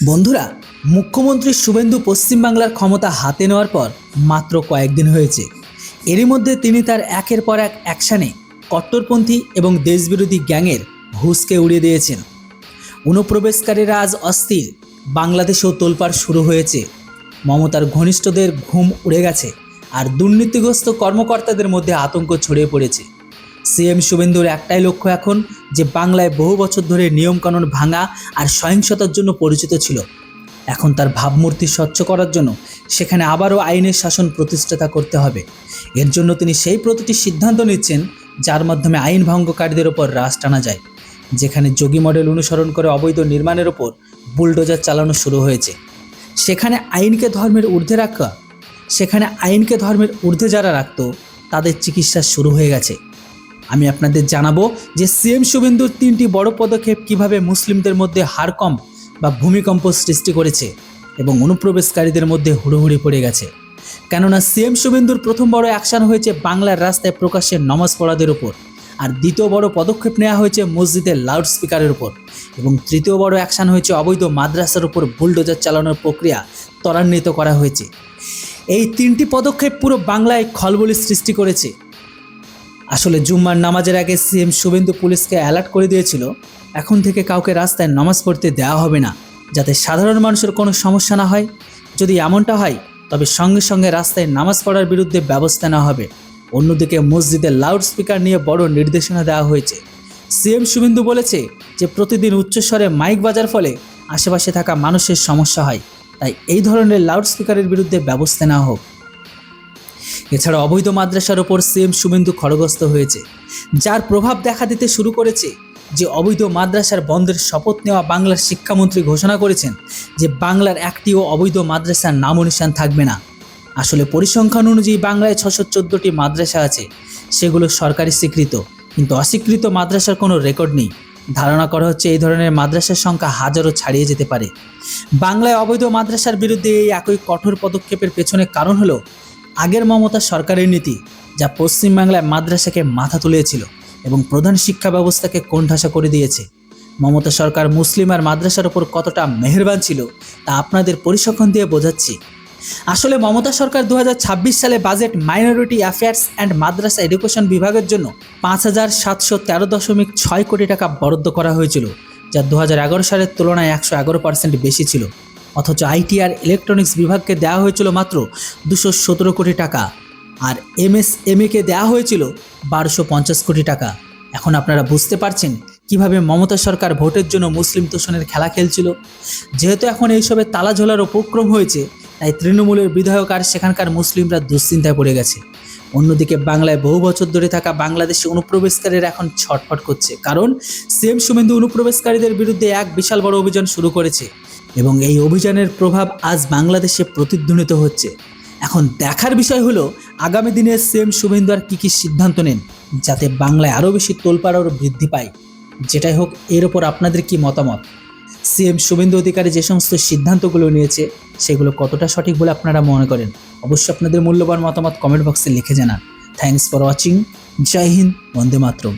বন্ধুরা, মুখ্যমন্ত্রী শুভেন্দু পশ্চিমবাংলার ক্ষমতা হাতে নেওয়ার পর মাত্র কয়েকদিন হয়েছে। এরই মধ্যে তিনি তার একের পর এক অ্যাকশানে কট্টরপন্থী এবং দেশবিরোধী গ্যাংয়ের হুঁশকে উড়িয়ে দিয়েছেন। অনুপ্রবেশকারীরা আজ অস্থির, বাংলাদেশেও তোলপাড় শুরু হয়েছে। মমতার ঘনিষ্ঠদের ঘুম উড়ে গেছে, আর দুর্নীতিগ্রস্ত কর্মকর্তাদের মধ্যে আতঙ্ক ছড়িয়ে পড়েছে। সিএম শুভেন্দুর একটাই লক্ষ্য এখন, যে বাংলায় বহু বছর ধরে নিয়মকানুন ভাঙা আর সহিংসতার জন্য পরিচিত ছিল। এখন তার ভাবমূর্তি স্বচ্ছ করার জন্য সেখানে আবারও আইনের শাসন প্রতিষ্ঠাতা করতে হবে। এর জন্য তিনি সেই প্রতিটি সিদ্ধান্ত নিচ্ছেন যার মাধ্যমে আইন ভঙ্গকারীদের ওপর রাশ টানা যায়। যেখানে যোগী মডেল অনুসরণ করে অবৈধ নির্মাণের ওপর বুলডোজার চালানো শুরু হয়েছে, সেখানে আইনকে ধর্মের ঊর্ধ্বে যারা রাখত, তাদের চিকিৎসা শুরু হয়ে গেছে। আমি আপনাদের জানাবো যে সিএম শুভেন্দুর 3টি বড় পদক্ষেপ কিভাবে মুসলিমদের মধ্যে হাড়কম্প বা ভূমিকম্প সৃষ্টি করেছে এবং অনুপ্রবেশকারীদের মধ্যে হুড়োহুড়ি পড়ে গেছে। কেননা সিএম শুভেন্দুর প্রথম বড় অ্যাকশন হয়েছে বাংলার রাস্তায় প্রকাশ্যে নামাজ পড়াদের উপর, আর দ্বিতীয় বড় পদক্ষেপ নেওয়া হয়েছে মসজিদের লাউডস্পিকারের উপর, এবং তৃতীয় বড় অ্যাকশন হয়েছে অবৈধ মাদ্রাসার উপর বুলডোজার চালানোর প্রক্রিয়া ত্বরান্বিত করা হয়েছে। এই 3টি পদক্ষেপ পুরো বাংলায় খলবলি সৃষ্টি করেছে। আসলে জুম্মার নামাজের আগে সিএম শুভেন্দু পুলিশকে অ্যালার্ট করে দিয়েছিল, এখন থেকে কাউকে রাস্তায় নামাজ পড়তে দেওয়া হবে না, যাতে সাধারণ মানুষের কোনো সমস্যা না হয়। যদি এমনটা হয় তবে সঙ্গে সঙ্গে রাস্তায় নামাজ পড়ার বিরুদ্ধে ব্যবস্থা নেওয়া হবে। অন্যদিকে মসজিদে লাউডস্পিকার নিয়ে বড় নির্দেশনা দেওয়া হয়েছে। সিএম শুভেন্দু বলেছে যে প্রতিদিন উচ্চস্বরে মাইক বাজার ফলে আশেপাশে থাকা মানুষের সমস্যা হয়, তাই এই ধরনের লাউডস্পিকারের বিরুদ্ধে ব্যবস্থা নেওয়া হোক। এছাড়া অবৈধ মাদ্রাসার ওপর সিএম শুভেন্দু খড়গস্ত হয়েছে, যার প্রভাব দেখা দিতে শুরু করেছে। যে অবৈধ মাদ্রাসার বন্ধের শপথ নেওয়া বাংলার শিক্ষামন্ত্রী ঘোষণা করেছেন যে বাংলার একটিও অবৈধ মাদ্রাসার নামনিশান থাকবে না। আসলে পরিসংখ্যান অনুযায়ী বাংলায় 614টি মাদ্রাসা আছে, সেগুলো সরকারি স্বীকৃত, কিন্তু অস্বীকৃত মাদ্রাসার কোনো রেকর্ড নেই। ধারণা করা হচ্ছে এই ধরনের মাদ্রাসার সংখ্যা হাজারও ছাড়িয়ে যেতে পারে। বাংলায় অবৈধ মাদ্রাসার বিরুদ্ধে এই একই কঠোর পদক্ষেপের পেছনে কারণ হলো আগের মমতা সরকারের নীতি, যা পশ্চিমবাংলায় মাদ্রাসাকে মাথা তুলেছিল এবং প্রধান শিক্ষা ব্যবস্থাকে কোণঠাসা করে দিয়েছে। মমতা সরকার মুসলিম আর মাদ্রাসার ওপর কতটা মেহেরবান ছিল তা আপনাদের পরিসংখ্যান দিয়ে বোঝাচ্ছি। আসলে মমতা সরকার 2026 সালে budget minority affairs and Madrasa education বিভাগের জন্য 5,713.6 কোটি টাকা বরাদ্দ করা হয়েছিল, যা 2011 সালের তুলনায় 111% বেশি ছিল। অথচ আইটি আর ইলেকট্রনিক্স বিভাগকে দেওয়া হয়েছিল মাত্র 217 কোটি টাকা, আর এমএসএমইকে দেওয়া হয়েছিল 1250 কোটি টাকা। এখন আপনারা বুঝতে পারছেন কিভাবে মমতা সরকার ভোটের জন্য মুসলিম তোষণের খেলা খেলছিল। যেহেতু এখন এইসবে তালা ঝোলার উপক্রম হয়েছে, তাই তৃণমূলের বিধায়ক আর সেখানকার মুসলিমরা দুশ্চিন্তায় পড়ে গেছে। অন্যদিকে বাংলায় বহু বছর ধরে থাকা বাংলাদেশি অনুপ্রবেশকারীরা এখন ছটফট করছে, কারণ সিএম শুভেন্দু অনুপ্রবেশকারীদের বিরুদ্ধে এক বিশাল বড় অভিযান শুরু করেছে এবং এই অভিযানের প্রভাব আজ বাংলাদেশে প্রতিধ্বনিত হচ্ছে। এখন দেখার বিষয় হলো আগামী দিনে সিএম শুভেন্দু আর কী সিদ্ধান্ত নেন, যাতে বাংলায় আরও বেশি তোলপাড় আরও বৃদ্ধি পায়। যেটাই হোক, এর ওপর আপনাদের কি মতামত? সিএম শুভেন্দু অধিকারী যে সমস্ত সিদ্ধান্তগুলো নিয়েছে সেগুলো কতটা সঠিক বলে আপনারা মনে করেন? অবশ্যই আপনাদের মূল্যবান মতামত কমেন্ট বক্সে লিখে জানান। Thanks for watching. জয় হিন্দ, বন্দে মাতরম।